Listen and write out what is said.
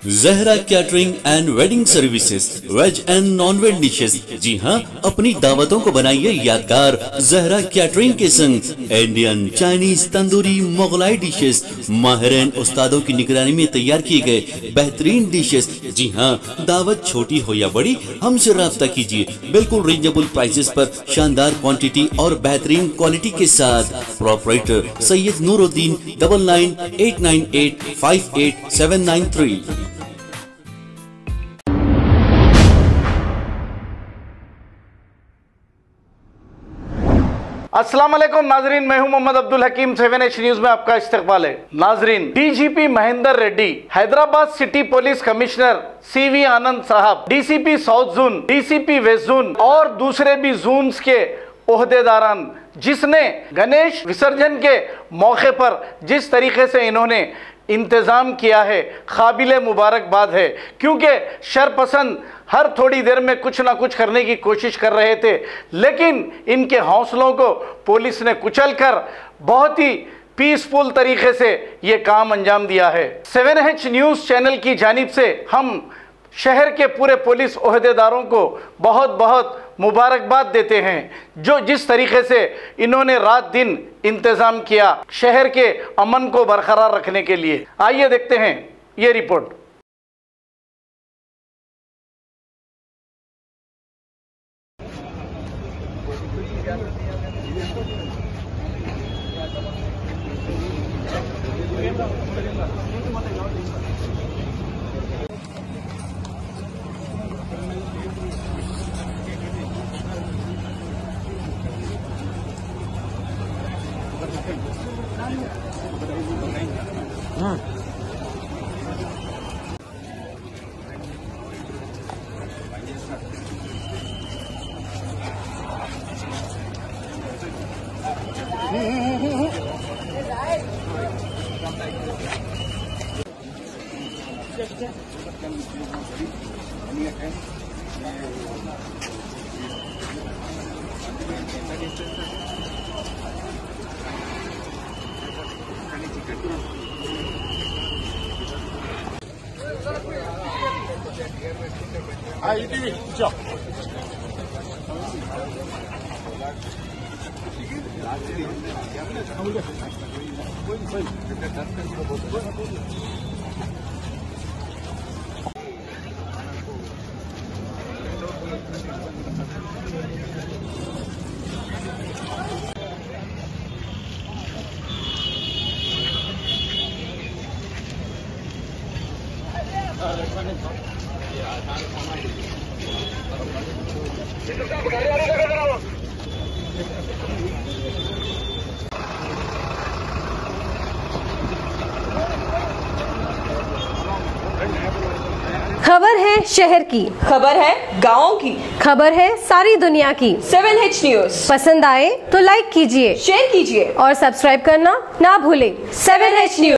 Zahra catering and wedding services, veg and non veg dishes. जी हाँ, अपनी दावतों को बनाइए यादगार जहरा कैटरिंग के संग। Indian, Chinese, tandoori, Mughlai dishes माहिर उस्तादों की निगरानी में तैयार किए गए बेहतरीन डिशेस। जी हाँ, दावत छोटी हो या बड़ी, हमसे राब्ता कीजिए। बिल्कुल रीजनेबल प्राइसेस पर शानदार क्वांटिटी और बेहतरीन क्वालिटी के साथ। प्रोपराइटर सैयद नूरुद्दीन 9989858793। अस्सलाम वालेकुम नाजरीन, मैं हूं मोहम्मद अब्दुल हकीम। 7H न्यूज में आपका इस्तकबाल है। नाजरीन, DGP Mahendra Reddy, Hyderabad city police commissioner CV आनंद साहब, DCP south zone, DCP west zone और दूसरे भी जोन्स के ओहदेदारान, जिसने गणेश विसर्जन के मौके पर जिस तरीके से इन्होंने इंतज़ाम किया है, काबिल मुबारकबाद है। क्योंकि शरपसंद हर थोड़ी देर में कुछ ना कुछ करने की कोशिश कर रहे थे, लेकिन इनके हौसलों को पुलिस ने कुचलकर बहुत ही पीसफुल तरीके से ये काम अंजाम दिया है। 7H न्यूज़ चैनल की जानिब से हम शहर के पूरे पुलिस ओहदेदारों को बहुत बहुत मुबारकबाद देते हैं, जो जिस तरीके से इन्होंने रात दिन इंतज़ाम किया शहर के अमन को बरकरार रखने के लिए। आइए देखते हैं ये रिपोर्ट। खबर है शहर की, खबर है गाँव की, खबर है सारी दुनिया की। 7H न्यूज पसंद आए तो लाइक कीजिए, शेयर कीजिए और सब्सक्राइब करना ना भूलें। 7H news.